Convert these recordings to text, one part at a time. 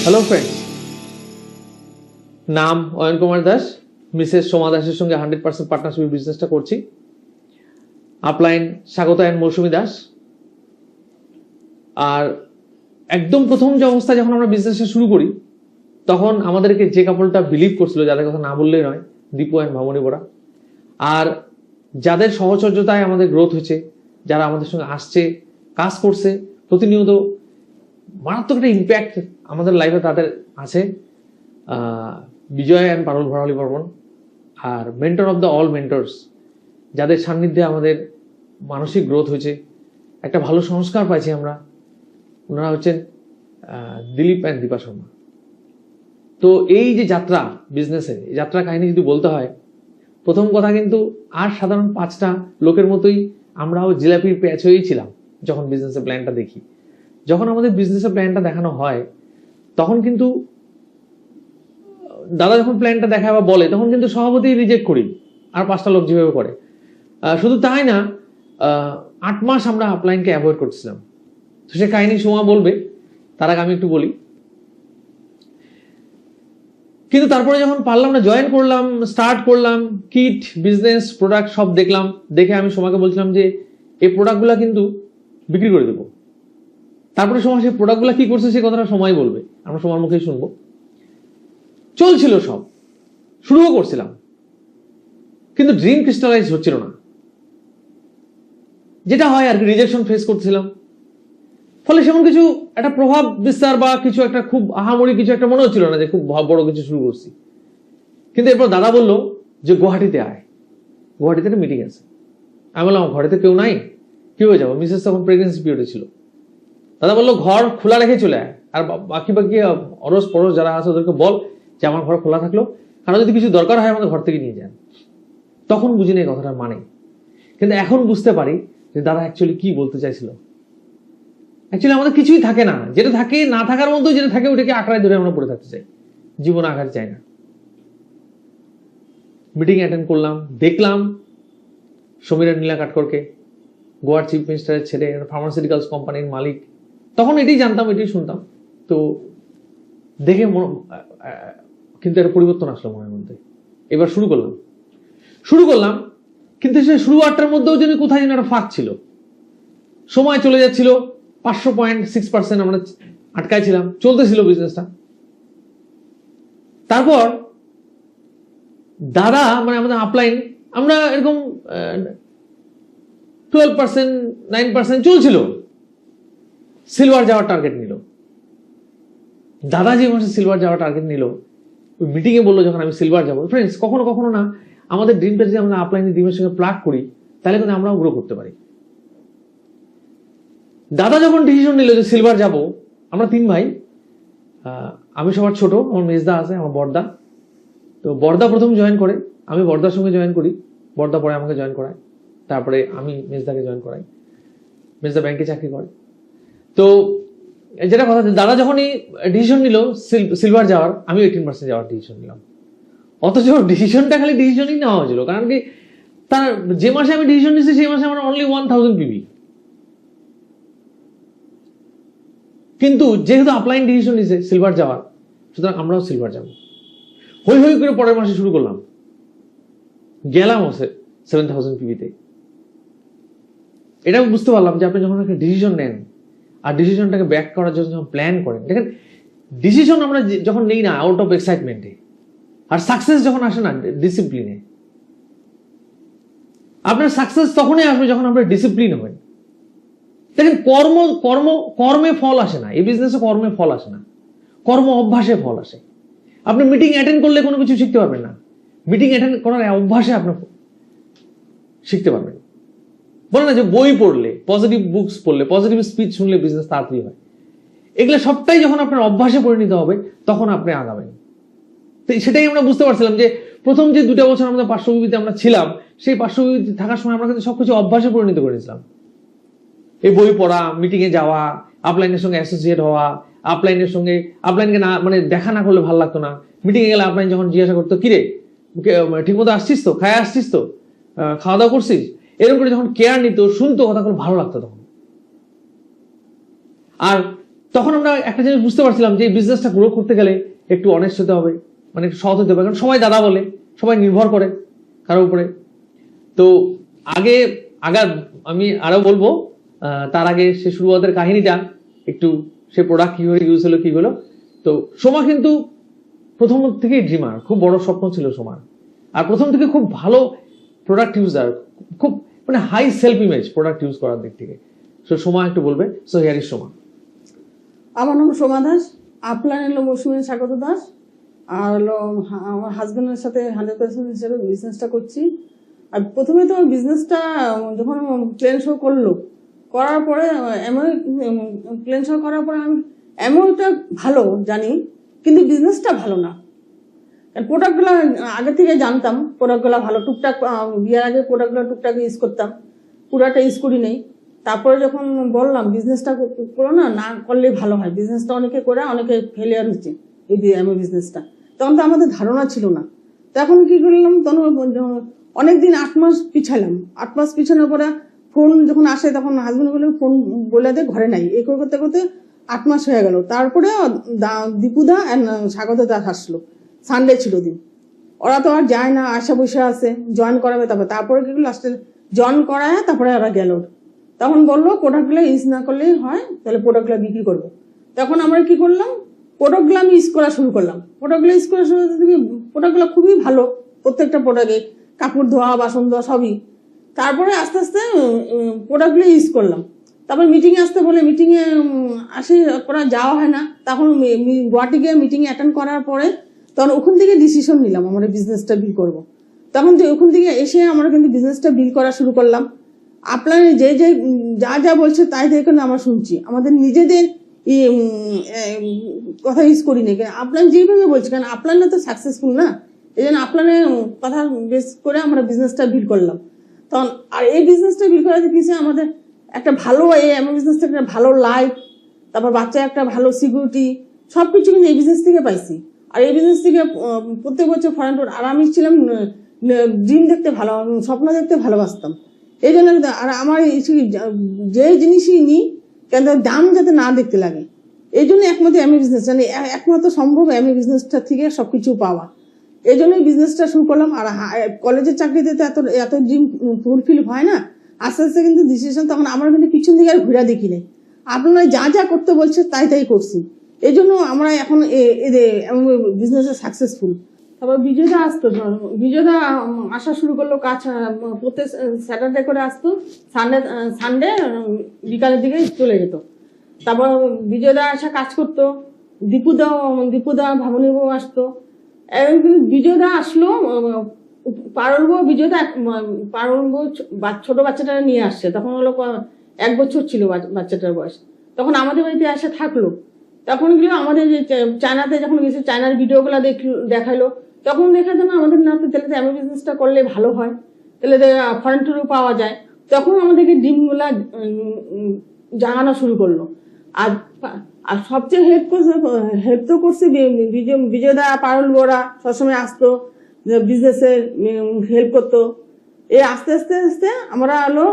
Hello friend, নাম Ayan Kumar Das, Mrs Soma দাসের সঙ্গে 100% পার্টনারশিপ বিজনেসটা করছি। আপলাইন স্বাগতায়ন মৌসুমী দাস। আর একদম প্রথম যে অবস্থা যখন আমরা বিজনেসটা শুরু করি, তখন আমাদেরকে যে কাপলটা বিলিভ করছিল, যাদের কথা না বললেই নয়, দীপু অ্যান্ড ভামনি বোরা, আর যাদের সহচর্যতায় আমাদের গ্রোথ হয়েছে, যারা আমাদের সঙ্গে আসছে, কাজ করছে প্রতিনিয়ত, মারাত্মক একটা ইম্প্যাক্ট আমাদের লাইফে তাদের আছে, বিজয় অ্যান্ড পারুল ভরালি বর্মন। আর mentor of the all mentors, যাদের সান্নিধ্যে আমাদের মানসিক গ্রোথ হয়েছে, একটা ভালো সংস্কার পাইছি আমরা, ওনারা হচ্ছেন দিলীপ অ্যান্ড দীপা শর্মা। তো এই যে যাত্রা, বিজনেসের যাত্রা কাহিনী যদি বলতে হয়, প্রথম কথা কিন্তু আর সাধারণ 5টা লোকের মতোই আমরাও জিলাপির প্যাচ হয়েই ছিলাম। যখন বিজনেসের প্ল্যানটা দেখি, যখন আমাদের বিজনেসের প্ল্যানটা দেখানো হয়, তখন কিন্তু দাদা যখন প্ল্যানটা দেখায় বা বলে, তখন কিন্তু সভাপতি রিজেক্ট করি, আর 5টা লোক যেভাবে করে। শুধু তাই না, 8 মাস আমরা আপলাইনকে অ্যাভয়েড করছিলাম। তো সে কাহিনী সোমা বলবে, তার আগে আমি একটু বলি। কিন্তু তারপরে যখন পারলাম না, জয়েন করলাম, স্টার্ট করলাম, কিট, বিজনেস, প্রোডাক্ট সব দেখলাম। দেখে আমি সোমাকে বলছিলাম যে এই প্রোডাক্টগুলো কিন্তু বিক্রি করে দেবো। তারপরে সোমা সেই প্রোডাক্টগুলো কি করছে সে কথাটা সময় বলবে, আমরা সোমার মুখেই শুনবো। চলছিল সব, শুরুও করছিলাম, কিন্তু ড্রিম ক্রিস্টালাইজ হচ্ছিল না। যেটা হয় আর কি, রিজেকশন ফেস করছিলাম। ফলে সেমন কিছু একটা প্রভাব বিস্তার বা কিছু একটা খুব আহামরি কিছু একটা মনে হচ্ছিল না যে খুব বড় কিছু শুরু করছি। কিন্তু এরপর দাদা বললো যে গুয়াহাটিতে আয়, গুয়াহাটিতে একটা মিটিং আছে। আমি বললাম ঘরেতে কেউ নাই, কি হয়ে যাবো? মিসেস তখন প্রেগনেন্সি পিরিয়ডে ছিল। দাদা বললো ঘর খোলা রেখে চলে আয়, আর বাকি অরস পরস যারা আছে ওদেরকে বল যে আমার ঘর খোলা থাকলো, কারণ যদি কিছু দরকার হয় আমাদের ঘর থেকে নিয়ে যান। তখন বুঝিনি এই কথাটার মানে, কিন্তু এখন বুঝতে পারি যে দাদা অ্যাকচুয়ালি কি বলতে চাইছিল। অ্যাকচুয়ালি আমাদের কিছুই থাকে না, যেটা থাকে না থাকার মধ্যে যেটা থাকে ওটাকে আঁকড়ায় ধরে আমরা পড়ে থাকতে চাই, জীবনে আঘাত চাই না। মিটিং অ্যাটেন্ড করলাম, দেখলাম সমীর নীলা কাটকরকে, গোয়ার চিফ মিনিস্টারের ছেলে, ফার্মাসিউটিক্যালস কোম্পানির মালিক। তখন এটাই জানতাম, এটাই শুনতাম। তো দেখে কিন্তু একটা পরিবর্তন আসলো মনের মধ্যে। এবার শুরু করলাম, কিন্তু সে শুরু 8টার মধ্যেও যেন কোথায় যেন একটা ফাঁক ছিল। সময় চলে যাচ্ছিল, 500.6% আমরা আটকায় ছিলাম, চলতেছিল বিজনেসটা। তারপর দাদা মানে আমাদের আপলাইন, আমরা এরকম 12%, 9% চলছিল, সিলভার যাওয়ার টার্গেট নিল। দাদা যে মাসে সিলভার যাওয়ার টার্গেট নিল, ওই মিটিংয়ে বললো যখন আমি সিলভার যাবো। ফ্রেন্ডস, কখনো কখনো না আমাদের ড্রিমটা যদি আমরা আপলাইনের ড্রিমের সঙ্গে প্লাগ করি, তাহলে কিন্তু আমরাও গ্রো করতে পারি। দাদা যখন ডিসিশন নিল যে সিলভার যাব, আমরা 3 ভাই, আমি সবার ছোট, আমার মেজদা আছে, আমার বড়দা। তো বড়দা প্রথম জয়েন করে, আমি বড়দার সঙ্গে জয়েন করি, বড়দা পরে আমাকে জয়েন করায়, তারপরে আমি মেজদাকে জয়েন করাই। মেজদা ব্যাংকে চাকরি করে। তো যেটা কথা, দাদা যখনই ডিসিশন নিল সিলভার যাওয়ার, আমি 18% যাওয়ার ডিসিশন নিলাম। অথচ ডিসিশনটা খালি ডিসিশনই নেওয়া হয়েছিল, কারণ কি তার যে মাসে আমি ডিসিশন নিচ্ছি সেই মাসে আমার অনলি 1000 পিবি। কিন্তু যেহেতু আপলাইন ডিসিশন নিছে সিলভার যাওয়ার, সুতরাং আমরাও সিলভার যাব। হই হই করে পরের মাসে শুরু করলাম, গেলাম 7000 পিবিতে। এটা বুঝতে পারলাম যে আপনি যখন একটা ডিসিশন নেন আর ডিসিশনটাকে ব্যাক করার জন্য যখন প্ল্যান করেন, দেখেন ডিসিশন আমরা যখন নেই না আউট অফ এক্সাইটমেন্টে, আর সাকসেস যখন আসে না ডিসিপ্লিনে। আপনার সাকসেস তখনই আসবে যখন আপনার ডিসিপ্লিন হবেন। দেখেন কর্মে ফল আসে না, এই বিজনেসে কর্মে ফল আসে না, কর্ম অভ্যাসে ফল আসে। আপনি মিটিং অ্যাটেন্ড করলে কোনো কিছু শিখতে পারবেন না, মিটিং অ্যাটেন্ড করার অভ্যাসে আপনি শিখতে পারবেন। বলে না যে বই পড়লে, পজিটিভ বুকস পড়লে, পজিটিভ স্পিচ শুনলে বিজনেস তাড়াতাড়ি হয়। এগুলো সবটাই যখন আপনার অভ্যাসে পরিণত হবে, তখন আপনি আগাবেন। তো সেটাই আমরা বুঝতে পারছিলাম যে প্রথম যে 2টা বছর আমাদের 500 বিবিতে আমরা ছিলাম, সেই 500 বিবিতে থাকার সময় আমরা কিন্তু সবকিছু অভ্যাসে পরিণত করেছিলাম। এই বই পড়া, মিটিং এ যাওয়া, আপলাইনের সঙ্গে অ্যাসোসিয়েট হওয়া, আপলাইনকে না মানে দেখা না করলে ভালো লাগতো না। মিটিং এ গেলে আপলাইন যখন জিজ্ঞাসা করতো, কিরে ঠিক মতো আসছিস তো, খায় আসছিস তো, খাওয়া দাওয়া করছিস, এরকম করে যখন কেয়ার নিত, শুনতো, কথাগুলো ভালো লাগতো তখন। আর তখন আমরা একটা জিনিস বুঝতে পারছিলাম যে এই বিজনেসটা গ্রো করতে গেলে একটু অনেস্ট হতে হবে, মানে একটু সৎ হতে হবে, কারণ সবাই দাদা বলে, সবাই নির্ভর করে কারোর উপরে। তো আমি আরো বলবো, তার আগে সে শুরুয়াতের কাহিনীটা একটু, সে প্রোডাক্ট কিভাবে ইউজ হলো কি হলো। তো সোমা কিন্তু প্রথম থেকেই ড্রিমার, খুব বড় স্বপ্ন ছিল সোমার, আর প্রথম থেকে খুব ভালো প্রোডাক্ট ইউজার, খুব মানে high self image product use করার দিক থেকে। সো সোমা একটু বলবে। So here is Soma. আমার নাম সোমা দাস, আপলাইন হলো মৌসুমী স্বাগত দাস, আর হলো আমার হাজবেন্ডের সাথে 100% হিসেবে বিজনেসটা করছি। আর প্রথমে তো বিজনেসটা যখন প্লেন শো করার পরে প্লেন শো করার পরে আমি অ্যামাউন্টটা ভালো জানি, কিন্তু বিজনেসটা ভালো না। প্রোডাক্টগুলো আগে থেকে জানতাম, প্রোডাক্টগুলো ভালো, টুকটাক বিয়ের আগে প্রোডাক্টগুলো টুকটাক ইউজ করতাম, পুরাটা ইউজ করি নেই। তারপরে যখন বললাম বিজনেসটা করো না, না করলেই ভালো হয়, বিজনেসটা অনেকে করে অনেকে ফেলিয়ার হচ্ছে এই বিজনেসটা, তখন তো আমাদের ধারণা ছিল না। তখন কি করলাম, তখন অনেকদিন 8 মাস পিছালাম। 8 মাস পিছানোর পরে ফোন যখন আসে তখন হাজবেন্ড বলে ফোন বলে দে ঘরে নাই, এই করতে করতে 8 মাস হয়ে গেল। তারপরে দীপুদা স্বাগত দাস আসলো, সানডে ছিল দিন। ওরা তো আর যায় না, আশা বসে আছে, জয়েন করাবে। তারপরে কি লাস্টে জয়েন করায় তারপরে ওরা গেল। তখন বললো প্রোডাক্টগুলো ইউজ না করলেই হয়, তাহলে প্রোডাক্টগুলো বিক্রি করবো। তখন আমরা কি করলাম, প্রোডাক্টগুলো আমি ইউজ করা শুরু করলাম। প্রোডাক্টগুলো ইউজ করা শুরু করতে প্রোডাক্টগুলো খুবই ভালো, প্রত্যেকটা প্রোডাক্টে কাপড় ধোয়া, বাসন ধোয়া সবই। তারপরে আস্তে আস্তে প্রোডাক্টগুলো ইউজ করলাম। তারপর মিটিংয়ে আসতে বলে মিটিংয়ে আসে, করা যাওয়া হয় না। তখন গুয়াহাটি গিয়ে মিটিং অ্যাটেন্ড করার পরে তখন ওখান থেকে ডিসিশন নিলাম আমরা বিজনেসটা বিল করব। তখন ওখান থেকে এসে আমরা কিন্তু বিজনেসটা বিল করা শুরু করলাম। আপনার যে যা যা বলছে তাই তাই করে আমরা শুনছি, আমাদের নিজেদের কথা ইউজ করি না। আপনার যেভাবে বলছে, কারণ আপনার তো সাকসেসফুল না, এই জন্য আপনার কথা বেস করে আমরা বিজনেসটা বিল করলাম। তখন আর এই বিজনেসটা বিল করাতে কিছু আমাদের একটা ভালো, আমার বিজনেসটা একটা ভালো লাইফ, তারপর বাচ্চা একটা ভালো সিকিউরিটি, সবকিছু কিন্তু এই বিজনেস থেকে পাইছি। আর এই বিজনেস থেকে প্রত্যেক বছর ফরেন ট্যুর, আর আমি ছিলাম ড্রিম দেখতে ভালো, স্বপ্ন দেখতে ভালোবাসতাম। এই জন্য আর আমার যে জিনিসই নিই কেন দাম যাতে না দেখতে লাগে, এই জন্য একমাত্র এমএ বিজনেস, মানে একমাত্র সম্ভব এমএ বিজনেসটা থেকে সবকিছু পাওয়া। এই জন্যই বিজনেসটা শুরু করলাম। আর কলেজের চাকরিতে তো এত ড্রিম ফুলফিল হয় না। আস্তে আস্তে কিন্তু ডিসিশন, তখন আমরা কিন্তু পিছন দিকে আর ঘুরা দেখি নাই, আপনারা যা যা করতে বলছে তাই তাই করছি। এই জন্য আমরা এখন বিজনেসে সাকসেসফুল। তারপর বিজয়দা আসতো, বিজয়দা আসা শুরু করলো, কাজ প্রত্যেক স্যাটারডে করে আসতো, সানডে বিকালের দিকে চলে যেত। তারপর বিজয়দা আসা কাজ করতো, দীপুদা ভাবনী বউ আসতো। বিজয়দা আসলো, পারুল বউ ছোট বাচ্চাটা নিয়ে আসছে, তখন হলো 1 বছর ছিল বাচ্চাটার বয়স। তখন আমাদের বাড়িতে এসে থাকলো। তখন গিয়ে আমাদের যে চায়নাতে যখন গেছে, চায়নার ভিডিওগুলো দেখালো, তখন দেখাতো না আমাদের, না তো তাহলে এমএ বিজনেসটা করলে ভালো হয়, তাহলে ফরেন ট্যুরও পাওয়া যায়। তখন আমাদেরকে ডিমগুলা জানানো শুরু করলো। আর সবচেয়ে হেল্প তো করছে বিজয়দা, পারুল বোরা সবসময় আসতো, বিজনেসের হেল্প করতো। এই আস্তে আস্তে আস্তে আমরা হলো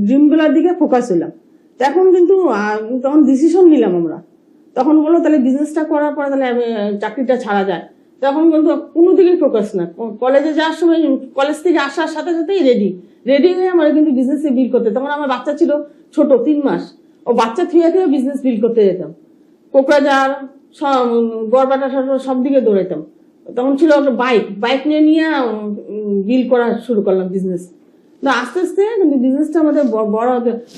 ড্রিমগুলার দিকে ফোকাস হলাম। তখন কিন্তু তখন ডিসিশন নিলাম আমরা, তখন বললো তাহলে বিজনেসটা করার পরে তাহলে চাকরিটা ছাড়া যায়। তখন কিন্তু কোনো দিকে ফোকাস না, কলেজে যাওয়ার সময়, কলেজ থেকে আসার সাথে সাথেই রেডি হয়ে আমরা কিন্তু বিজনেসে বিল করতে। তখন আমার বাচ্চা ছিল ছোট, 3 মাস, ও বাচ্চা থুয়ে বিজনেস বিল করতে যেতাম, কোকরাঝাড়, গড়বাটা সব দিকে দৌড়াইতাম। তখন ছিল একটা বাইক নিয়ে বিল করা শুরু করলাম বিজনেস। না আস্তে আস্তে কিন্তু বিজনেসটা আমাদের বড়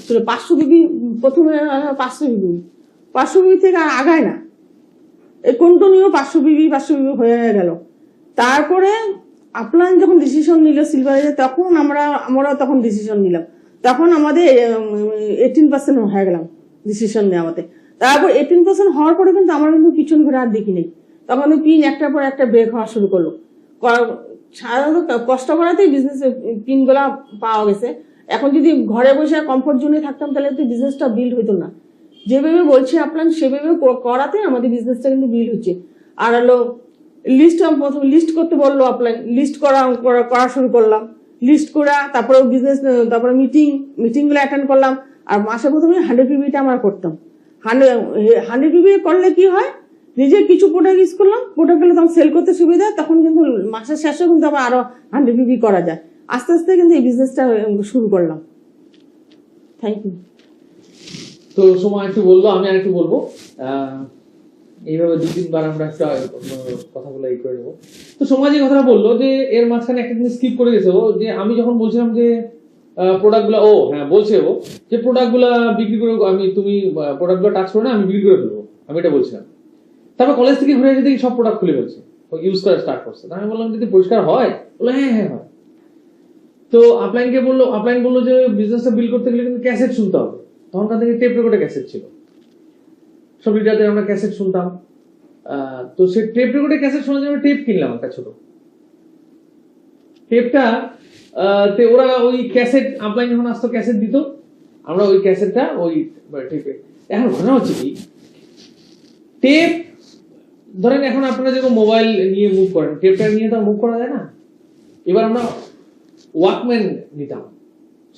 ছিল। 500 বিবি প্রথমে, 500 বিবি থেকে আর আগায় না, এই কন্টিনিউ 500 বিবি হয়ে গেল। তারপরে আপনার যখন ডিসিশন নিল সিলভারে, তখন আমরা তখন ডিসিশন নিলাম, তখন আমাদের 18% হয়ে গেলাম ডিসিশন নেওয়াতে। তারপর 18% হওয়ার পরে কিন্তু আমরা কিন্তু পিছন ঘুরে আর দেখি নেই, তখন পিন একটার পর একটা ব্রেক হওয়া শুরু করলো। সাধারণত কষ্ট করাতেই বিজনেসের পিনগুলা পাওয়া গেছে। এখন যদি ঘরে বসে কমফোর্ট জোনে থাকতাম তাহলে তো বিজনেসটা বিল্ড হইতো না। যেভাবে বলছি আপনার সেভাবে করাতে আমাদের বিজনেসটা কিন্তু বিল্ড হচ্ছে। আর হলো প্রথম লিস্ট করতে বললো আপনার, লিস্ট করা শুরু করলাম। লিস্ট করা, তারপরে বিজনেস, তারপরে মিটিংগুলো অ্যাটেন্ড করলাম। আর মাসে প্রথমে 100 পিবিটা আমরা করতাম। 100 পিপি করলে কি হয়, নিজে কিছু প্রোডাক্ট ইউজ করলাম, প্রোডাক্টগুলো তখন সেল করতে সুবিধা, তখন কিন্তু মাসের শেষেও কিন্তু আবার আরো 100 পিপি করা যায়। আস্তে আস্তে কিন্তু এই বিজনেসটা শুরু করলাম। Thank you. তো সময় একটু বলবো, আমি আর একটু বলবো, এইভাবে 2-3 বার আমরা একটা কথা বলে এই করে নেবো। তো সময় যে কথাটা বললো যে এর মাঝখানে একটা জিনিস স্কিপ করে গেছে ও, যে আমি যখন বলছিলাম যে প্রোডাক্টগুলো, বলছে ও যে প্রোডাক্টগুলো বিক্রি করে, তুমি প্রোডাক্টগুলো টাচ করে না, আমি বিক্রি করে ফেলবো, আমি এটা বলছিলাম। তারপর কলেজ থেকে ঘুরে এসে দেখি সব প্রোডাক্ট খুলে ফেলছে, ইউজ করা স্টার্ট করছে। আমি বললাম যদি পরিষ্কার হয়, বললো হ্যাঁ হয়। তো আপলাইন বললো যে বিজনেসটা বিল্ড করতে গেলে কিন্তু ক্যাসেট শুনতে হবে। তখনকার থেকে টেপ রেকর্ডের ক্যাসেট ছিল, সব লিডারদের আমরা ক্যাসেট শুনতাম। তো সে টেপ রেকর্ডের ক্যাসেট শোনার জন্য টেপ কিনলাম, একটা ছোট টেপটা। ওরা ওই ক্যাসেট, আপলাইন যখন আসতো ক্যাসেট দিত, আমরা ওই ক্যাসেটটা ওই টেপে। এখন ঘটনা হচ্ছে কি, টেপ ধরেন এখন আপনারা যেরকম মোবাইল নিয়ে মুভ করেন, টেপটা নিয়ে তো মুভ করা যায় না। এবার আমরা ওয়াকম্যান নিতাম,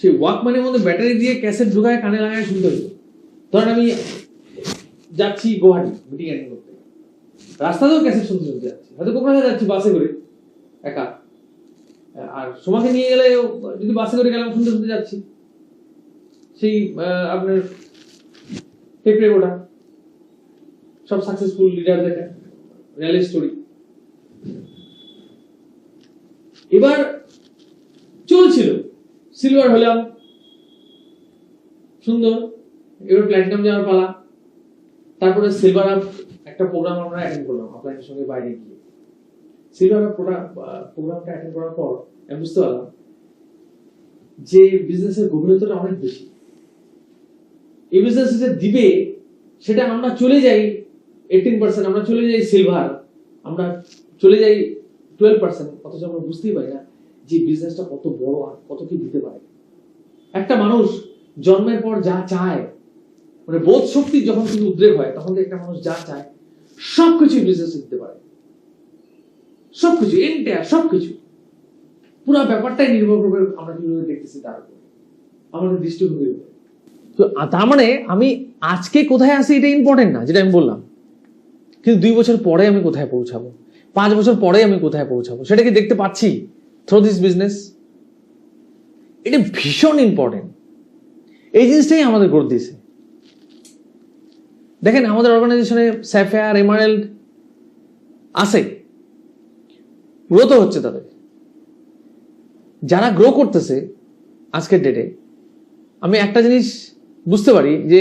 সেই ওয়াকম্যানের মধ্যে ব্যাটারি দিয়ে ক্যাসেট ঢুকায় কানে লাগায় শুনতে হতো। ধরেন আমি যাচ্ছি গুয়াহাটি মিটিং অ্যাটেন্ড করতে, রাস্তাতেও ক্যাসেট শুনতে শুনতে যাচ্ছি, হয়তো কোথায় যাচ্ছি বাসে করে একা, আর সোমাকে নিয়ে গেলে যদি বাসে করে গেলাম শুনতে শুনতে যাচ্ছি সেই আপনার টেপ রেকর্ডার, সব সাকসেসফুল লিডারদের রিয়েল স্টোরি। এবার চলছিল, সিলভার হলাম, সুন্দর। এবার প্ল্যাটিনাম যাওয়ার পালা। তারপরে সিলভার আপ একটা প্রোগ্রাম আমরা অ্যাটেন্ড করলাম আপনাদের সঙ্গে বাইরে গিয়ে। সিলভার আপ প্রোগ্রামটা অ্যাটেন্ড করার পর আমি বুঝতে পারলাম যে বিজনেসের গভীরতাটা অনেক বেশি। এই বিজনেস যে দিবে সেটা আমরা চলে যাই 18%, আমরা চলে যাই সিলভার, আমরা চলে যাই 12%, অথচ আমরা বুঝতেই পারি না যে বিজনেসটা কত বড় আর কত কি দিতে পারে। একটা মানুষ জন্মের পর যা চায়, মানে বোধ শক্তি যখন কিন্তু উদ্রেক হয়, তখন একটা মানুষ যা চায় সবকিছু বিজনেস দিতে পারে, সবকিছু এন্টায়ার, সবকিছু। পুরো ব্যাপারটাই নির্ভর করবে আমরা কিভাবে দেখতেছি তার উপর, আমাদের দৃষ্টিভঙ্গির উপর। তো তার মানে আমি আজকে কোথায় আছি এটা ইম্পর্টেন্ট না, যেটা আমি বললাম, কিন্তু 2 বছর পরে আমি কোথায় পৌঁছাবো, 5 বছর পরে আমি কোথায় পৌঁছাবো, সেটা কি দেখতে পাচ্ছি থ্রু দিস বিজনেস। এটা ভীষণ ইম্পর্টেন্ট, এই জিনিসটাই আমাদের গ্রোথ দিয়েছে। দেখেন আমাদের অর্গানাইজেশনে স্যাফায়ার, এমারেল্ড আছে, গ্রো তো হচ্ছে তাদের। যারা গ্রো করতেছে আজকের ডেটে, আমি একটা জিনিস বুঝতে পারি যে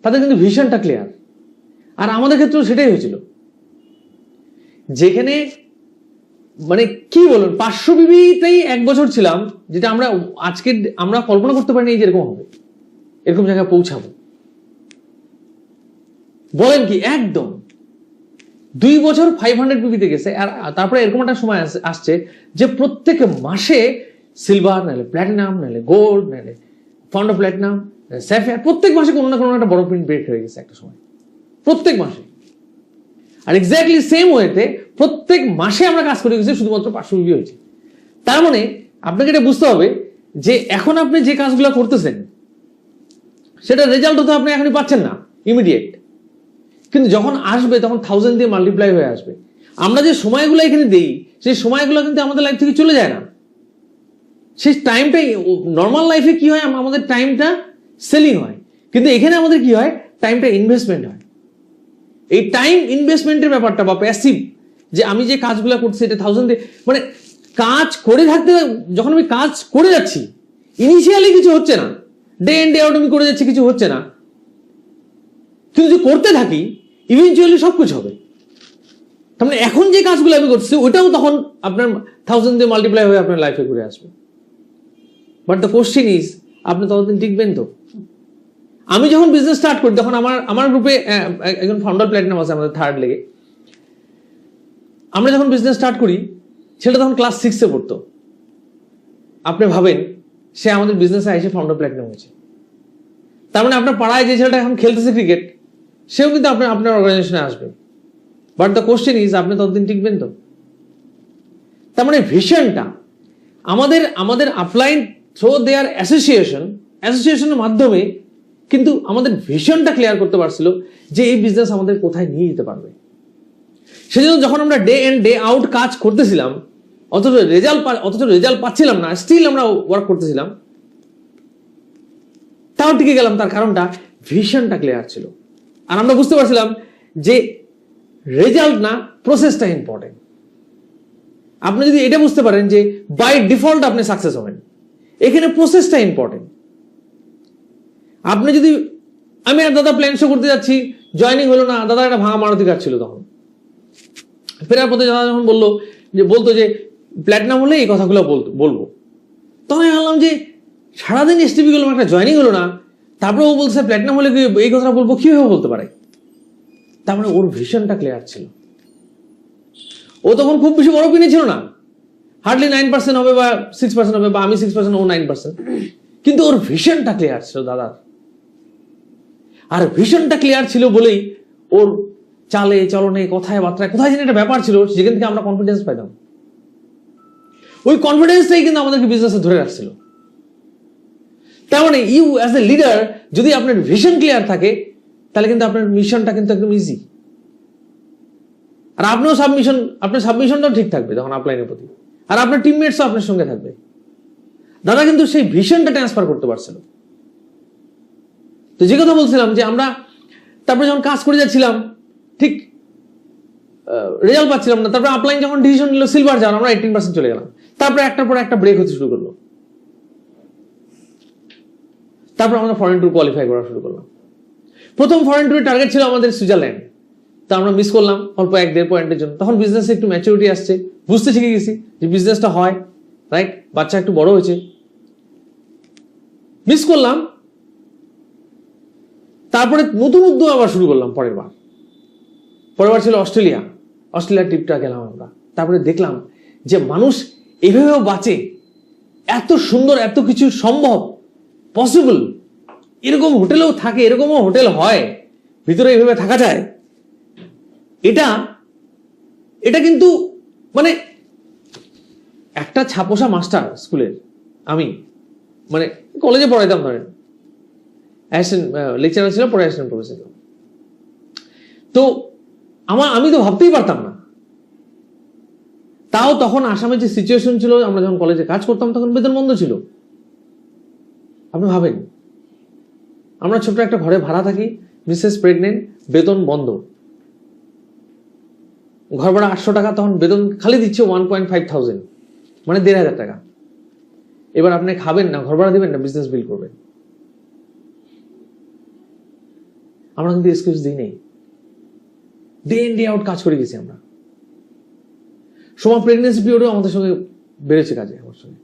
তাদের কিন্তু ভিশনটা ক্লিয়ার। আর আমাদের ক্ষেত্রেও সেটাই হয়েছিল, যেখানে মানে কি বলুন 500 বিবিতেই 1 বছর ছিলাম, যেটা আমরা কল্পনা করতে পারিনি যে এরকম হবে, এরকম জায়গায় পৌঁছাবো। বলেন কি, একদম 2 বছর 500 পিপিতে গেছে। আর তারপরে এরকম একটা সময় আসছে যে প্রত্যেক মাসে সিলভার, নাহলে প্ল্যাটিনাম, নাহলে গোল্ড, নাহলে ফাউন্ড অফ প্ল্যাটিনাম, স্যাফায়ার, প্রত্যেক মাসে কোনো না কোনো একটা বড় প্রিন্ট ব্রেক হয়ে গেছে একটা সময়, প্রত্যেক মাসে। আর এক্স্যাক্টলি সেম ওয়েতে প্রত্যেক মাসে আমরা কাজ করে গেছি, শুধুমাত্র 500 পিপি হয়েছে। তার মানে আপনাকে এটা বুঝতে হবে যে এখন আপনি যে কাজগুলো করতেছেন সেটা রেজাল্ট হতে আপনি এখনই পাচ্ছেন না ইমিডিয়েট, কিন্তু যখন আসবে তখন 1000 দিয়ে মাল্টিপ্লাই হয়ে আসবে। আমরা যে সময়গুলো এখানে দেই, সেই সময়গুলো কিন্তু আমাদের লাইফ থেকে চলে যায় না। সেই টাইমটাই নর্মাল লাইফে কি হয়, আমাদের টাইমটা সেলিং হয়, কিন্তু এখানে আমাদের কি হয়, টাইমটা ইনভেস্টমেন্ট হয়। এই টাইম ইনভেস্টমেন্টের ব্যাপারটা বা প্যাসিভ, যে আমি যে কাজগুলো করছি এটা 1000 দিয়ে, মানে কাজ করে থাকতে, যখন আমি কাজ করে যাচ্ছি ইনিশিয়ালি কিছু হচ্ছে না, ডে ইন ডে আউট আমি করে যাচ্ছি, কিছু হচ্ছে না, কিন্তু যদি করতে থাকি ইভেনচুয়ালি সবকিছু হবে। তার মানে এখন যে কাজগুলো আমি করছি ওইটাও তখন আপনার 1000 দিয়ে মাল্টিপ্লাই হয়ে আপনার লাইফে ঘুরে আসবে। বাট দ্য কোশ্চেন ইজ, আপনি ততদিন টিকবেন তো? আমি যখন বিজনেস স্টার্ট করি তখন আমার গ্রুপে একজন ফাউন্ডার প্ল্যাটিনাম আছে আমাদের 3rd লেগে। আমরা যখন বিজনেস স্টার্ট করি সেটা তখন ক্লাস 6-এ পড়তো। আপনি ভাবেন সে আমাদের বিজনেসে এসে ফাউন্ডার প্ল্যাটিনাম হয়েছে। তার মানে আপনার পাড়ায় যে ছেলেটা এখন খেলতেছে ক্রিকেট, সেও কিন্তু আপনার অর্গানাইজেশনে আসবে। বাট দ্য কোশ্চেন ইজ, আপনি ততদিন টিকবেন তো? তার মানে ভিশনটা আমাদের আপলাইন থ্রু দেয়ার অ্যাসোসিয়েশনের মাধ্যমে কিন্তু আমাদের ভিশনটা ক্লিয়ার করতে পারছিল যে এই বিজনেস আমাদের কোথায় নিয়ে যেতে পারবে। সেজন্য যখন আমরা ডে ইন ডে আউট কাজ করতেছিলাম, অথচ রেজাল্ট পাচ্ছিলাম না, স্টিল আমরা ওয়ার্ক করতেছিলাম, তাও টিকে গেলাম। তার কারণটা ভিশনটা ক্লিয়ার ছিল। আর আমরা বুঝতে পারছিলাম যে রেজাল্ট না, প্রসেসটা ইম্পর্টেন্ট। আপনি যদি এটা বুঝতে পারেন যে বাই ডিফল্ট আপনি সাকসেস হবেন, এখানে প্রসেসটা ইম্পর্টেন্ট। আপনি যদি, আমি আর দাদা প্ল্যান শো করতে যাচ্ছি, জয়নিং হলো না, দাদা একটা ভাঙা মারুতি কার ছিল, তখন ফেরার পথে দাদা যখন বলতো যে প্ল্যাটিনাম হলে এই কথাগুলো বলবো, তখন আমি ভাবলাম যে সারাদিন এসটিপি করলাম, একটা জয়নিং হলো না, তারপরে ও বলছে প্ল্যাটিনাম হলে এই কথাটা বলবো, কিভাবে বলতে পারে? তার মানে ওর ভিশনটা ক্লিয়ার ছিল। ও তখন খুব বেশি বড় কিনে ছিল না, হার্ডলি 9% হবে বা 6% হবে, বা আমি 6%, ও 9%, কিন্তু ওর ভিশনটা ক্লিয়ার ছিল দাদার। আর ভিশনটা ক্লিয়ার ছিল বলেই ওর চালে চলনে কথায় বার্তায় কোথায় যেন একটা ব্যাপার ছিল, যেখান থেকে আমরা কনফিডেন্স পাইতাম। ওই কনফিডেন্সটাই কিন্তু আমাদেরকে বিজনেসে ধরে রাখছিল। তার মানে ইউ অ্যাজ এ লিডার, যদি আপনার ভিশন ক্লিয়ার থাকে, তাহলে কিন্তু আপনার মিশনটা কিন্তু একদম ইজি। আর আপনার সাবমিশনটাও ঠিক থাকবে তখন আপলাইনের প্রতি, আর আপনার টিমমেটসও আপনার সঙ্গে থাকবে। দাদা কিন্তু সেই ভিশনটা ট্রান্সফার করতে পারছিল। তো যে কথা বলছিলাম যে আমরা তারপরে যখন কাজ করে যাচ্ছিলাম, ঠিক রেজাল্ট পাচ্ছিলাম না, তারপরে আপলাইন যখন ডিসিশন নিল সিলভার যাওয়ার, আমরা 18% চলে গেলাম। তারপরে একটার পর একটা ব্রেক হতে শুরু করলো। তারপর আমরা ফরেন ট্যুর কোয়ালিফাই করা শুরু করলাম। প্রথম ফরেন ট্যুরের টার্গেট ছিল আমাদের সুইজারল্যান্ড, তা আমরা মিস করলাম অল্প 1-1.5 পয়েন্টের জন্য। তখন বিজনেসে একটু ম্যাচুরিটি আসছে, বুঝতে শিখে গেছি যে বিজনেসটা হয়, রাইট, বাচ্চা একটু বড় হয়েছে, মিস করলাম। তারপরে নতুন উদ্যোগ আবার শুরু করলাম। পরের বার ছিল অস্ট্রেলিয়া ট্রিপটা গেলাম আমরা। তারপরে দেখলাম যে মানুষ এভাবেও বাঁচে, এত সুন্দর, এত কিছু সম্ভব, পসিবল, এরকম হোটেলেও থাকে, এরকমও হোটেল হয়, ভিতরে এইভাবে থাকা যায়। এটা কিন্তু মানে একটা ছাপোষা মাস্টার স্কুলের, আমি মানে কলেজে পড়াইতাম, ধরেন অ্যাসিস্ট্যান্ট লেকচারার ছিলাম, পরে অ্যাসিস্ট্যান্ট প্রফেসর ছিলাম। তো আমি তো ভাবতেই পারতাম না। তাও তখন আসামে যে সিচুয়েশন ছিল, আমরা যখন কলেজে কাজ করতাম তখন বেতন বন্ধ ছিল। আপনি ভাবেন, আমরা ছোট্ট একটা ঘরে ভাড়া থাকি, মিসেস প্রেগনেন্ট, বেতন বন্ধ, ঘর ভাড়া 800 টাকা, তখন বেতন খালি দিচ্ছে 1,500, মানে 1,500 টাকা। এবার আপনি খাবেন না, ঘর ভাড়া দিবেন না, বিজনেস বিল করবেন। আমরা কিন্তু এক্সকিউজ দিই নেই, ডে ইন ডে আউট কাজ করে গেছি আমরা। সময় প্রেগনেন্সি পিরিয়ডেও আমাদের সঙ্গে বেড়েছে কাজে, আমার সঙ্গে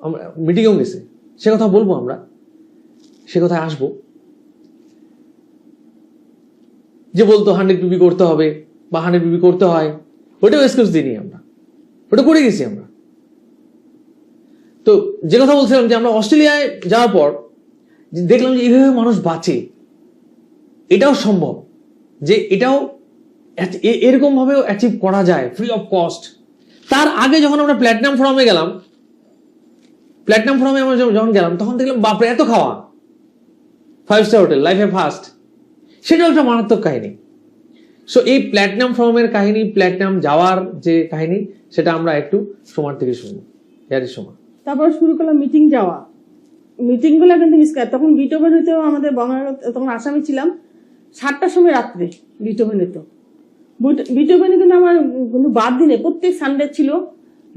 আমরা মিটিংয়েও গেছে, সে কথা বলবো, আমরা সে কথায় আসবো। যে বলতো 100 পিপি করতে হবে বা 100 পিপি করতে হয়, ওটাও এক্সকিউজ দিইনি আমরা, ওটা করে গেছি আমরা। তো যে কথা বলছিলাম যে আমরা অস্ট্রেলিয়ায় যাওয়ার পর দেখলাম যে এইভাবে মানুষ বাঁচে, এটাও সম্ভব, যে এটাও এরকম ভাবেও অ্যাচিভ করা যায় ফ্রি অফ কস্ট। তার আগে যখন আমরা প্ল্যাটিনাম ফোরামে আমরা যখন গেলাম, তখন দেখলাম বাপরে এত খাওয়া, 5 স্টার হোটেল, লাইফে ফার্স্ট, সেটাও একটা মারাত্মক কাহিনী। সো এই প্ল্যাটিনাম ফোরামের কাহিনী, প্ল্যাটিনাম যাওয়ার যে কাহিনী, সেটা আমরা একটু সময় থেকে শুনবো। সময় তারপর শুরু করলাম মিটিং যাওয়া, মিটিং গুলো কিন্তু মিস করে। তখন বিটোভেন হইতেও আমাদের তখন আসামি ছিলাম, 7টার সময় রাত্রে বিটোভেন হইতো। বিটোভেন কিন্তু আমার কিন্তু বাদ দিনে প্রত্যেক সানডে ছিল,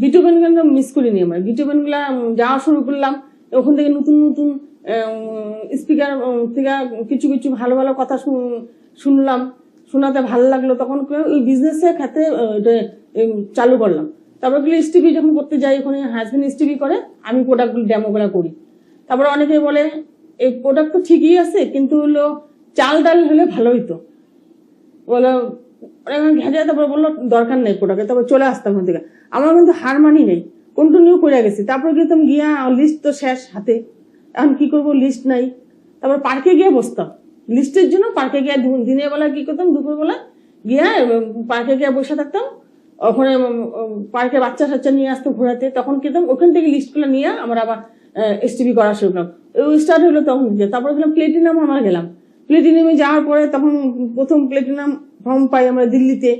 বিটোভেন কিন্তু মিস করিনি। আমার বিটোভেন গুলা যাওয়া শুরু করলাম, ওখান থেকে নতুন নতুন স্পিকার থেকে কিছু কিছু ভালো ভালো কথা শুনলাম, শোনাতে ভালো লাগলো। তখন ওই বিজনেসের ক্ষেত্রে চালু করলাম। তারপর এসটিভি যখন করতে যাই, ওখানে হাজবেন্ড এসটিভি করে, আমি প্রোডাক্টগুলো ডেমোগুলো করি। তারপর অনেকে বলে এই প্রোডাক্ট তো ঠিকই আছে, কিন্তু হলো চাল ডাল হলে ভালো হইতো, বলো ঘেঁচে। তারপর বললো দরকার নেই প্রোডাক্টের, তারপর চলে আসতাম ওখান থেকে। আমার কিন্তু হার মানি নেই, কন্টিনিউ করে গেছি। তারপর কিন্তু গিয়া লিস্ট তো শেষ হাতে, এখন কি করবো, লিস্ট নাই। তারপর পার্কে গিয়ে বসতাম, লিস্টের জন্য পার্কে গিয়ে দিনের বেলা কি করতাম, দুপুর বেলা গিয়া পার্কে গিয়ে বসে থাকতাম। ওখানে পার্কে বাচ্চা নিয়ে আসতো ঘোরাতে, তখন কি করতাম, ওখান থেকে লিস্টগুলো নিয়ে আমরা আবার এসটিভি করা শুরু করলাম। স্টার্ট হলো তখন থেকে। তারপরে গেলাম প্লেটিনাম, আমরা গেলাম প্লেটিনামে যাওয়ার পরে তখন প্রথম প্লেটিনাম ফর্ম পাই আমরা দিল্লিতে।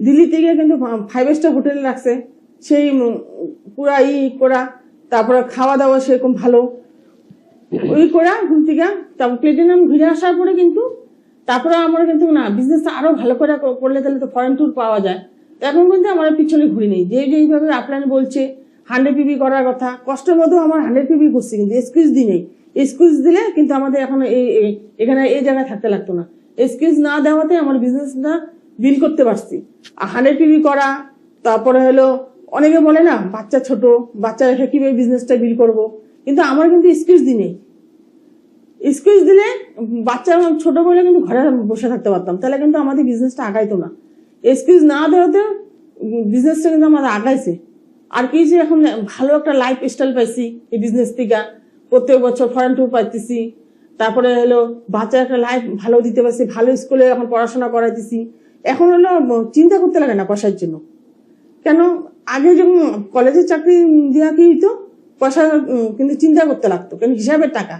দিল্লি থেকে কিন্তু 5 স্টার হোটেল রাখছে, সেই পুরা করা, তারপরে খাওয়া দাওয়া সেরকম ভালো ওই করা ঘুম থেকে। তারপর প্লেটিনাম ঘুরে আসার পরে কিন্তু তারপরে আমরা কিন্তু না বিজনেসটা আরো ভালো করে করলে তাহলে তো ফরেন ট্যুর পাওয়া যায়। এখন কিন্তু আমার পিছনে ঘুরি নেই, যেইভাবে আপলাইন বলছে 100 PB করার কথা, কষ্টের মধ্যেও আমার 100 PB করছি, কিন্তু এক্সকিউজ দিই নেই। এক্সকিউজ দিলে কিন্তু আমাদের এখন এখানে এই জায়গায় থাকতে লাগতো না। এক্সকিউজ না দেওয়াতে আমার বিজনেসটা বিল করতে পারছি। আর 100 PB করা, তারপরে হলো অনেকে বলে না বাচ্চা ছোট, বাচ্চা রেখে কিভাবে বিজনেসটা বিল করব, কিন্তু আমার কিন্তু এক্সকিউজ দিই নেই। এক্সকিউজ দিলে বাচ্চা ছোট বলে কিন্তু ঘরে বসে থাকতে পারতাম, তাহলে কিন্তু আমাদের বিজনেসটা আগাইতো না। এক্সকিউজ না দেওয়াতে বিজনেসটা কিন্তু আমাদের আগাইছে। আর কি যে এখন ভালো একটা লাইফ স্টাইল পাইছি এই বিজনেস থেকে, প্রত্যেক বছর ফরেন ট্যুর পাইতেছি, তারপরে হলো বাচ্চার একটা লাইফ ভালো দিতে পারছি, ভালো স্কুলে এখন পড়াশোনা করাইতেছি। এখন হলো চিন্তা করতে লাগে না পয়সার জন্য। কেন আগে যখন কলেজের চাকরি দেওয়া কি হইতো, পয়সা কিন্তু চিন্তা করতে লাগতো, কেন হিসাবের টাকা।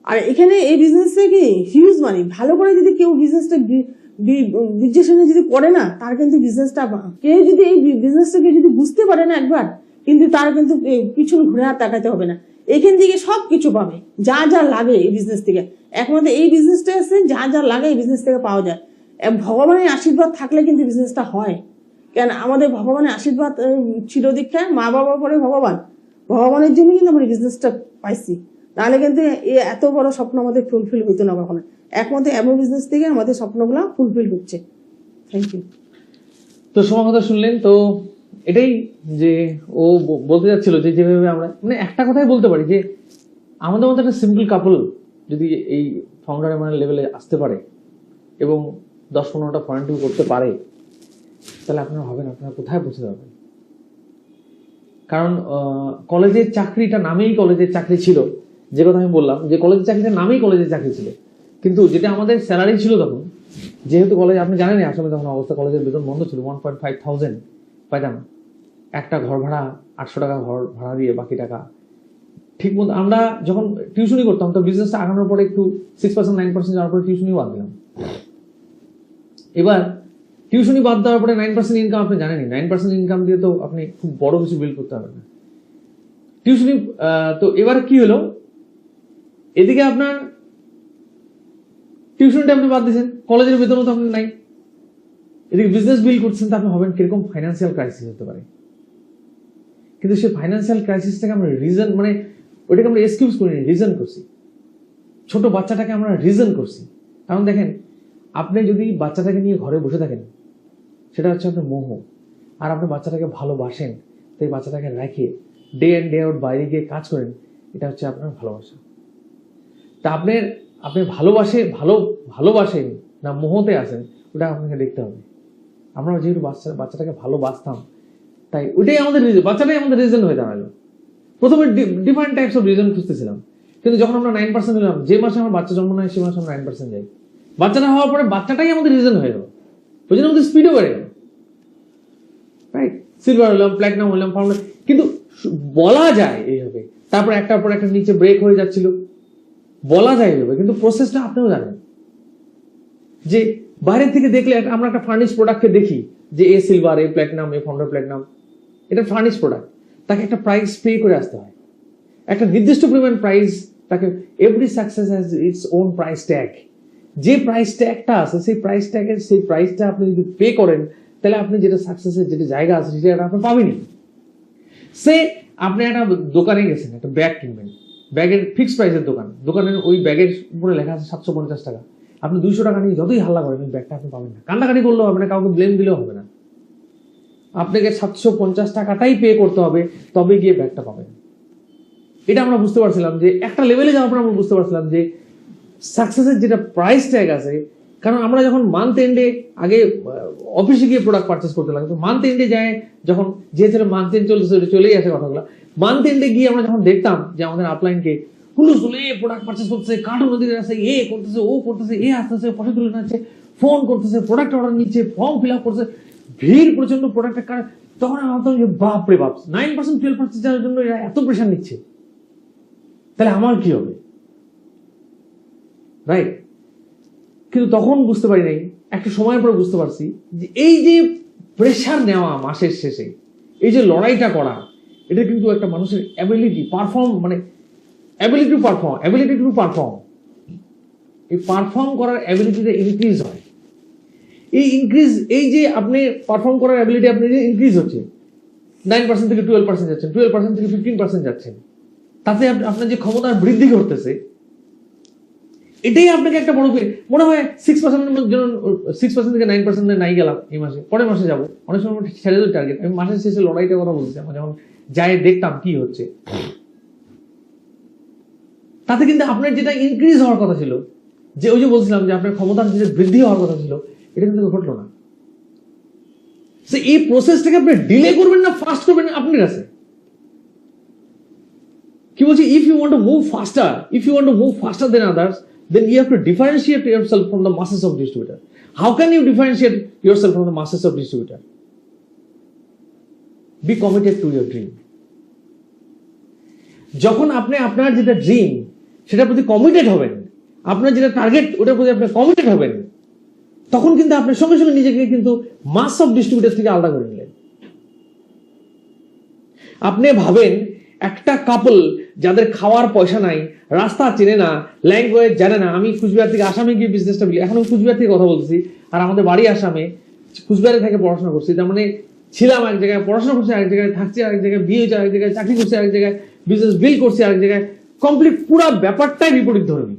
আর এখানে এই বিজনেসে কি হিউজ মানি, ভালো করে যদি কেউ বিজনেসটা বিজনেসটা যদি করে না, তার কিন্তু বিজনেসটা, কেউ যদি এই বিজনেসটাকে যদি বুঝতে পারে না একবার, কিন্তু তার কিন্তু পিছনে ঘুরে আর তাকাতে হবে না, এখান থেকে সবকিছু পাবে যা যা লাগে এই বিজনেস থেকে। একমাত্র এই বিজনেসটা আছে যা যা লাগে এই বিজনেস থেকে পাওয়া যায়। ভগবানের আশীর্বাদ থাকলে কিন্তু বিজনেসটা হয়। কেন আমাদের ভগবানের আশীর্বাদ ছিল দীক্ষা, মা বাবার পরে ভগবান, ভগবানের জন্য কিন্তু আমরা বিজনেসটা পাইছি, নাহলে কিন্তু এত বড় স্বপ্ন আমাদের ফুলফিল হইতো না কখনো। একমাত্র এমন বিজনেস থেকে আমাদের স্বপ্নগুলো ফুলফিল হচ্ছে। Thank you. তো সময় কথা শুনলেন, তো এটাই যে ও বলতে যাচ্ছিল যে যেভাবে আমরা মানে একটা কথাই বলতে পারি যে আমাদের মতো একটা সিম্পল কাপল যদি এই ফাউন্ডার মানে লেভেলে আসতে পারে এবং 10-15টা ফরেন ট্যুর করতে পারে, তাহলে আপনারা ভাবেন আপনারা কোথায় পৌঁছে যাবেন। কারণ কলেজের চাকরিটা নামেই কলেজের চাকরি ছিল, যে কথা আমি বললাম যে কলেজের চাকরিটা নামেই কলেজের চাকরি ছিল, কিন্তু যেটা আমাদের স্যালারি ছিল তখন, যেহেতু কলেজ আপনি জানেন আসলে তখন অবস্থা, কলেজের বেতন বন্ধ ছিল, 1.5,000 পাইতাম, একটা ঘর ভাড়া 800 টাকা ঘর ভাড়া দিয়ে বাকি টাকা ঠিক মতো। আমরা যখন টিউশনই করতাম তো বিজনেসটা আগানোর পরে একটু 6% 9% যাওয়ার পরে টিউশনই বাদ দিলাম। এবার টিউশনই বাদ দেওয়ার পরে 9% ইনকাম, আপনি জানেনই 9% ইনকাম দিয়ে তো আপনি খুব বড় কিছু বিল্ড করতে পারবেন না টিউশনই। তো এবার কি হলো, এদিকে আপনার টিউশনটা আপনি বাদ দিয়েছেন, কলেজের বেতনও তো আপনার নাই, এদিকে বিজনেস বিল্ড করছেন, তো আপনি হবেন কিরকম ফাইন্যান্সিয়াল ক্রাইসিস হতে পারে। কিন্তু সেই ফাইন্যান্সিয়াল ক্রাইসিসটাকে আমরা রিজন মানে ওইটাকে আমরা এক্সকিউজ করিনি, রিজন করছি। ছোট বাচ্চাটাকে আমরা রিজন করছি। কারণ দেখেন, আপনি যদি বাচ্চাটাকে নিয়ে ঘরে বসে থাকেন, সেটা হচ্ছে আপনার মোহ। আর আপনি বাচ্চাটাকে ভালোবাসেন, তো এই বাচ্চাটাকে রেখে ডে ইন ডে আউট বাইরে গিয়ে কাজ করেন, এটা হচ্ছে আপনার ভালোবাসা। তা আপনি ভালোবাসেন না মোহতে আছেন, ওটা আপনাকে দেখতে হবে। আমরা যেহেতু বাচ্চাটাকে ভালোবাসতাম, তাই ওইটাই আমাদের রিজন, বাচ্চাটাই আমাদের রিজন হয়ে দাঁড়ালো। প্রথমে ডিফারেন্ট টাইপস অফ রিজন খুঁজতেছিলাম, কিন্তু যখন আমরা 9% দিলাম, যে মাসে আমার বাচ্চা জন্ম নেয় সেই মাসে আমরা 9% যাই, বাচ্চাটা হওয়ার পরে বাচ্চাটাই আমাদের রিজন হয়ে গেল, ওই জন্য আমাদের স্পিডও বেড়ে গেল, রাইট? সিলভার হলাম, প্ল্যাটিনাম হলাম, ফাউন্ডার। কিন্তু বলা যায় এইভাবে, তারপর একটার পর একটা নিচে ব্রেক হয়ে যাচ্ছিল, বলা যায় এইভাবে, কিন্তু প্রসেসটা আপনিও জানেন যে বাইরে থেকে দেখলে আমরা একটা ফার্নিশ প্রোডাক্টকে দেখি যে এ সিলভার, এ প্ল্যাটিনাম, এ ফাউন্ডার প্ল্যাটিনাম, এটা ফার্নিশ প্রোডাক্ট, তাকে একটা প্রাইস পে করে আসতে হয়, একটা নির্দিষ্ট পরিমাণ প্রাইস তাকে। Every success has its own price tag. যে প্রাইস ট্যাগটা আছে সেই প্রাইস ট্যাগের সেই প্রাইসটা আপনি যদি পে করেন, তাহলে আপনি যেটা সাকসেসের যেটা জায়গা আছে সেটা আপনি পাবেনই। সে আপনি একটা দোকানে গেছেন, একটা ব্যাগ কিনবেন, ব্যাগের ফিক্সড প্রাইসের দোকানের ওই ব্যাগের উপরে লেখা আছে 750 টাকা। আপনি 200 টাকা নিয়ে যতই হাল্লা করেন, ওই ব্যাগটা আপনি পাবেন না, কান্নাকাটি করলেও হবে না, কাউকে ব্লেম দিলেও হবে না, আপনাকে 750 টাকাটাই পে করতে হবে, তবে গিয়ে ব্যাগটা পাবেন। এটা আমরা বুঝতে পারছিলাম যে একটা লেভেলে যাওয়ার পর আমরা বুঝতে পারছিলাম যে সাকসেসের যেটা প্রাইস ট্যাগ আছে। কারণ আমরা যখন মান্থ এন্ডে আগে অফিসে গিয়ে প্রোডাক্ট পারচেস করতে লাগতো, মান্থ এন্ডে যায় যখন, যেহেতু মান্থ এন্ড চলেই আসে কথাগুলো, মান্থ এন্ডে গিয়ে আমরা যখন দেখতাম যে আমাদের আপলাইনকে হুলুসুলে প্রোডাক্ট পারচেস করতেছে, কার্টুন নদীতে আসে, এ করতেছে, ও করতেছে, এ আসতেছে, পয়সা তুলে নিচ্ছে, ফোন করতেছে, প্রোডাক্ট অর্ডার নিচ্ছে, ফর্ম ফিল আপ করছে, ভিড় প্রচন্ড প্রোডাক্টের কারণ। তখন আমি ভাবতাম যে বাপ রে বাপ, 9% 12% যাওয়ার জন্য এরা এত প্রেশার নিচ্ছে। তাহলে আমার কি হবে, রাইট? কিন্তু তখন বুঝতে পারি নাই, একটা সময়ের পরে বুঝতে পারছি যে এই যে প্রেশার নেওয়া মাসের শেষে, এই যে লড়াইটা করা, এটা কিন্তু একটা মানুষের অ্যাবিলিটি পারফর্ম, মানে অ্যাবিলিটি টু পারফর্ম, এই পারফর্ম করার অ্যাবিলিটিটা ইনক্রিজ হয়। এই ইনক্রিজ, এই যে আপনি পারফর্ম করার অ্যাবিলিটি আপনি যে ইনক্রিজ হচ্ছে, 9% থেকে 12% যাচ্ছেন, 12% থেকে 15% যাচ্ছেন, তাতে আপনার যে ক্ষমতার বৃদ্ধি ঘটতেছে, এটাই আপনাকে একটা বড় মনে হয় 6% থেকে 9% নাই গেলাম এই মাসে, পরের মাসে যাবো, অনেক সময় ছেড়ে দেবো টার্গেট। আমি মাসের শেষে লড়াইটার কথা বলছি, আমরা যখন যাই দেখতাম কি হচ্ছে, তাতে কিন্তু আপনার যেটা ইনক্রিজ হওয়ার কথা ছিল, যে ওই যে বলছিলাম যে আপনার ক্ষমতার যেটা বৃদ্ধি হওয়ার কথা ছিল, এটা কিন্তু ঘটলো না। এই প্রসেসটাকে আপনি ডিলে করবেন না ফাস্ট করবেন আপনার কাছে। কি বলছি, if you want to move faster than others, then you have to differentiate yourself from the masses of distributor. How can you differentiate yourself from the masses of distributor? Be committed to your dream. যখন আপনি আপনার যেটা dream সেটার প্রতি committed হবেন, আপনার যেটা target ওটার প্রতি আপনি কমিটেড হবেন, তখন কিন্তু আপনি সঙ্গে সঙ্গে নিজেকে কিন্তু মাস অফ ডিস্ট্রিবিউটর থেকে আলাদা করে নিলেন। আপনি ভাবেন একটা কাপল যাদের খাওয়ার পয়সা নাই, রাস্তা চেনে না, ল্যাঙ্গুয়েজ জানে না, আমি কুচবিহার থেকে আসামে গিয়ে বিজনেসটা বলি, এখন কুচবিহার থেকে কথা বলছি, আর আমাদের বাড়ি আসামে, কুচবিহারে থেকে পড়াশোনা করছি, তার মানে ছিলাম এক জায়গায়, পড়াশোনা করছি এক জায়গায়, থাকছি আরেক জায়গায়, বিয়ে হয়েছে আরেক জায়গায়, চাকরি করছি আরেক জায়গায়, বিজনেস বিল করছি আরেক জায়গায়, কমপ্লিট পুরো ব্যাপারটাই বিপরীত ধর্মী।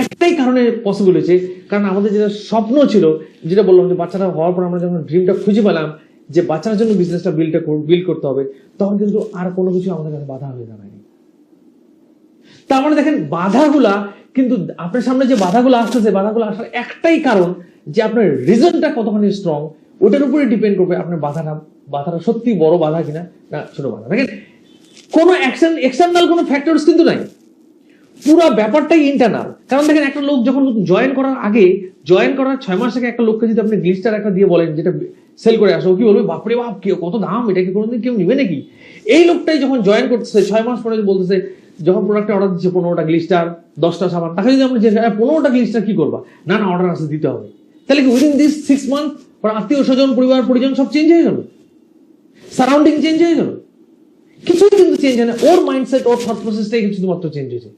একটাই কারণে পসিবল হয়েছে, কারণ আমাদের যেটা স্বপ্ন ছিল, যেটা বললাম যে বাচ্চাটা হওয়ার পর আমরা যখন ড্রিমটা খুঁজে পেলাম যে বাচ্চার জন্য বিজনেসটা বিল্ড করতে হবে, তখন কিন্তু আর কোনো কিছু আমাদের কাছে বাধা হয়ে দাঁড়ায়নি। তার মানে দেখেন, বাধাগুলা কিন্তু আপনার সামনে যে বাধাগুলো আসতেছে, বাধাগুলো আসার একটাই কারণ যে আপনার রিজনটা কতখানি স্ট্রং, ওটার উপরে ডিপেন্ড করবে আপনার বাধাটা সত্যি বড় বাধা কিনা না ছোট বাধা। দেখেন, কোনো এক্সটার্নাল কোনো ফ্যাক্টরস কিন্তু নাই, পুরো ব্যাপারটাই ইন্টারনাল। কারণ দেখেন, একটা লোক যখন জয়েন করার 6 মাস আগে একটা লোককে যদি আপনি গ্লিস্টার একটা দিয়ে বলেন যেটা সেল করে আসো, কি বলবে, বাপরে বাপ, কত দাম, এটা কি কোনোদিন কেউ নিবে নাকি? এই লোকটাই যখন জয়েন করতেছে 6 মাস পরে বলতেছে, যখন প্রোডাক্টে অর্ডার দিচ্ছে 15টা গ্লিস্টার, 10টা সাবান, তাকে যদি আমরা 15টা গ্লিস্টার কি করবা, না অর্ডার আসতে দিতে হবে, তাহলে কি উইদিন দিস 6 মান্থ ওর আত্মীয় স্বজন, পরিবার পরিজন সব চেঞ্জ হয়ে গেল, সারাউন্ডিং চেঞ্জ হয়ে গেল, কিছুই কিন্তু চেঞ্জ হয় না, ওর মাইন্ডসেট, ওর থট প্রসেসটাই শুধুমাত্র চেঞ্জ হয়েছে।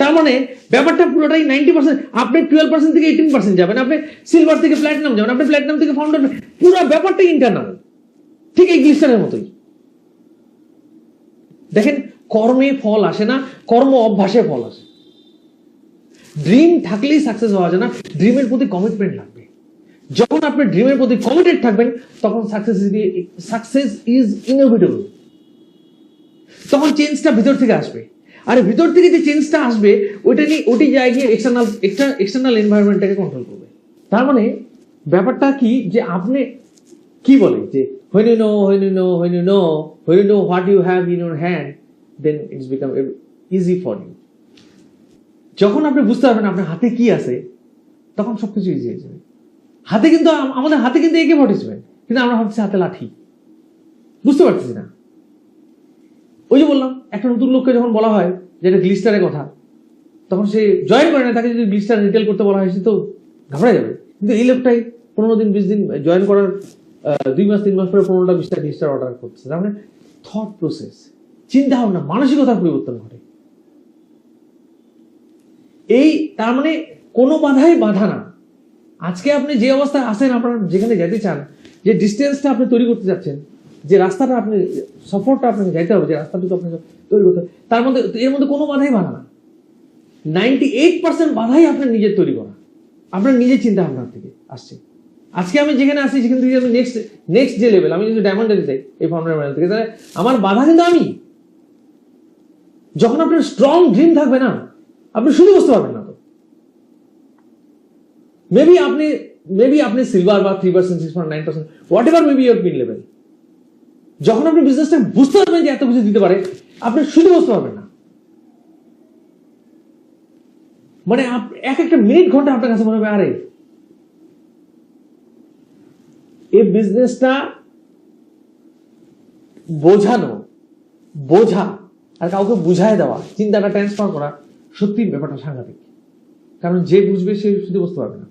তার মানে ব্যাপারটা পুরোটাই 90%, আপনি 12% থেকে 18% যাবেন, আপনি সিলভার থেকে প্ল্যাটিনাম যাবেন, আপনি প্ল্যাটিনাম থেকে ফাউন্ডার, পুরো ব্যাপারটাই ইন্টারনাল, ঠিক এই গ্লিস্টারের মতোই। দেখেন, কর্মে ফল আসে না, কর্ম অভ্যাসে ফল আসে। ড্রিম থাকলেই সাকসেস হওয়া যায় না, ড্রিমের প্রতি কমিটমেন্ট লাগবে। যখন আপনি ড্রিমের প্রতি কমিটেড থাকবেন, তখন সাকসেস ইজ ইনএভিটেবল। তখন চেঞ্জটা ভিতর থেকে আসবে, আর ভিতর থেকে যে চেঞ্জটা আসবে ওটি যায় গিয়ে এক্সটার্নাল এনভায়রনমেন্টটাকে কন্ট্রোল করবে। তার মানে ব্যাপারটা কি, যে আপনি কি বলে যে when you know what you have in your hand, then it's become easy for you. যখন আপনি বুঝতে পারবেন আপনার হাতে কি আছে, তখন সবকিছু ইজি হয়ে যাবে। হাতে কিন্তু আমাদের হাতে কিন্তু AK-47, কিন্তু আমরা ভাবছি হাতে লাঠি, বুঝতে পারতেছি না। ওই যে বললাম, একটা নতুন লোককে যখন বলা হয় যে এটা গ্লিস্টারের কথা, তখন সে জয়েন করে না, তাকে যদি গ্লিস্টার রিটেল করতে বলা হয় সে তো ঘাবড়ে যাবে। কিন্তু এই লোকটাই 15 দিন 20 দিন জয়েন করার 2 মাস 3 মাস পরে 15টা 20টা গ্লিস্টার অর্ডার করছে। তার মানে থট প্রসেস, চিন্তা ভাবনা, মানসিকতার পরিবর্তন ঘটে। তার মানে কোনো বাধাই বাধা না। আজকে আপনি যে অবস্থায় আছেন, আপনার যেখানে যেতে চান, যে ডিস্টেন্সটা আপনি তৈরি করতে যাচ্ছেন, যে রাস্তাটা আপনি সফরটা আপনাকে যাইতে হবে, যে রাস্তাটুকু আপনাকে তৈরি করতে হবে, এর মধ্যে কোনো বাধাই বাধা না। 98% বাধাই আপনার নিজের তৈরি করা, আপনার নিজের চিন্তা ভাবনা থেকে আসছে। আজকে আমি যেখানে আসছি, সেখান থেকে আমি নেক্সট যে লেভেল, আমি যদি ডায়মন্ড যেতে চাই এই ফাউন্ডার লেভেল থেকে, তাহলে আমার বাধা কিন্তু আমি। যখন আপনার স্ট্রং ড্রিম থাকবে না, আপনি শুধু বুঝতে পারবেন না। তো মেবি আপনি সিলভার বা 3%, 6.9%, what ever maybe your pin level, যখন আপনি বিজনেসটা বুঝতে পারবেন যে এত কিছু দিতে পারে, আপনি শুধু বুঝতে পারবেন না। মানে একটা মিনিট ঘন্টা আপনার কাছে মনে হবে, আরে এই বিজনেসটা বোঝা আর কাউকে বুঝায় দেওয়া, চিন্তাটা ট্রান্সফার করা, সত্যি ব্যাপারটা সাংঘাতিক। কারণ যে বুঝবে সে শুধু বুঝতে পারবে না,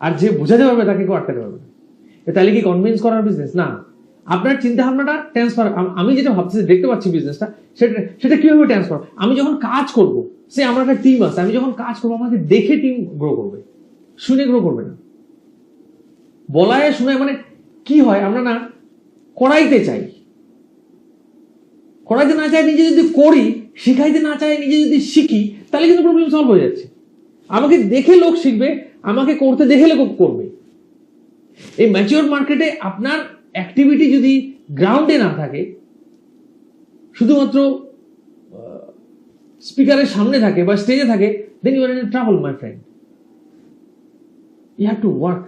আর যে বোঝাতে পারবে তাকে কেউ আটকাতে পারবে না। তাহলে কি কনভিন্স করার বিজনেস না, আপনার চিন্তা ভাবনাটা ট্রান্সফার। আমি যেটা ভাবতেছি, দেখতে পাচ্ছি বিজনেসটা, সেটা কিভাবে ট্রান্সফার। আমি যখন কাজ করব, সে আমার একটা টিম আছে, আমি যখন কাজ করবো আমাকে দেখে টিম গ্রো করবে, শুনে গ্রো করবে না। বলায় শুনে মানে কি হয়, আমরা না করাইতে চাই, করাইতে না চাই নিজে যদি করি, শিখাইতে না চাই নিজে যদি শিখি, তাহলে কিন্তু প্রবলেম সলভ হয়ে যাচ্ছে। আমাকে দেখে লোক শিখবে, আমাকে করতে দেখে লোক করবে। এই ম্যাচিওর মার্কেটে আপনার অ্যাক্টিভিটি যদি গ্রাউন্ডে না থাকে, শুধুমাত্র স্পিকারের সামনে থাকে বা স্টেজে থাকে, then you are in trouble my friend. You have to work.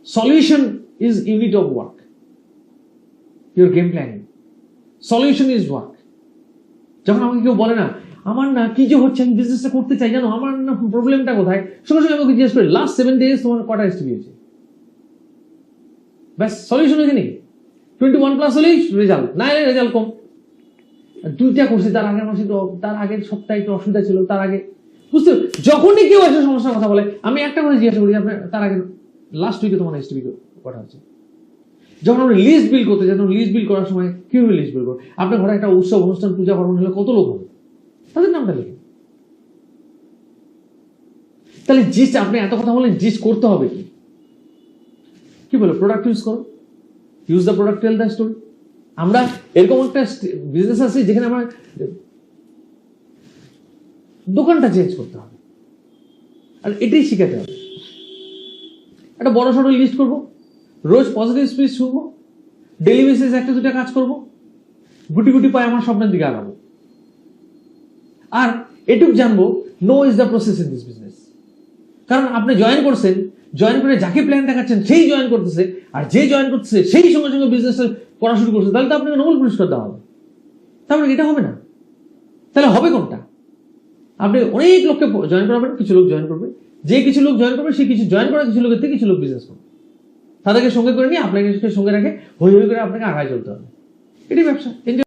Solution is unit of work. Your game planning, solution is work. যখন আমাকে কেউ বলে না আমার না কি যে হচ্ছে, আমি বিজনেসটা করতে চাই, জানো আমার না প্রবলেমটা কোথায়, সঙ্গে সঙ্গে আমাকে জিজ্ঞেস করে লাস্ট 7 days তোমার কটা এসটিভি হয়েছে, ব্যাস সলিউশন এখানেই। 21+ হলেই রেজাল্ট, না এলে রেজাল্ট কম। 2টা করছি, তার আগের মাসে তো, তার আগের সপ্তাহে একটু অসুবিধা ছিল, তার আগে বুঝতে। যখনই কেউ এসে সমস্যার কথা বলে, আমি একটা কথা জিজ্ঞাসা করি, আপনার তার আগে লাস্ট উইকে তোমার এসটিভি কটা হচ্ছে। যখন আমরা লিস্ট বিল করতে যাই, তখন লিস্ট বিল করার সময় কিভাবে লিস্ট বিল করবো, আপনার ঘরে একটা উৎসব অনুষ্ঠান পূজা পার্বণ হলে কত লোক হবে, তাদের নামটা লিখে। তাহলে জিস্ট, আপনি এত কথা বলেন, জিস্ট করতে হবে কি বলে, প্রোডাক্ট ইউজ করো, use the product, tell the story. আমরা এরকম একটা বিজনেস আছে যেখানে আমার দোকানটা চেঞ্জ করতে হবে, আর এটাই শিখাতে হবে। একটা বড় সড়ো লিস্ট করবো, রোজ পজিটিভ স্পিচ শুনবো, ডেইলি বেসিস 1-2টা কাজ করবো, গুটি গুটি পায়ে আমার স্বপ্নের দিকে আগাবো। আর এটুকু জানবো, no is the process in this business. কারণ আপনি জয়েন করছেন, জয়েন করে যাকে প্ল্যান দেখাচ্ছেন সেই জয়েন করতেছে, আর যে জয়েন করতেছে সেই সঙ্গে সঙ্গে বিজনেস করা শুরু করছে, তাহলে তো আপনাকে নোবেল পুরস্কার দেওয়া হবে। তারপরে এটা হবে না, তাহলে হবে কোনটা? আপনি অনেক লোককে জয়েন করাবেন, কিছু লোক জয়েন করবে, যে কিছু লোক জয়েন করবে সে কিছু জয়েন করা কিছু লোকের থেকে কিছু লোক বিজনেস করবে, তাদেরকে সঙ্গে করে নিয়ে আপনাকে সঙ্গে রাখে হই হই করে আপনাকে আগায় চলতে হবে। এটাই ব্যবসা।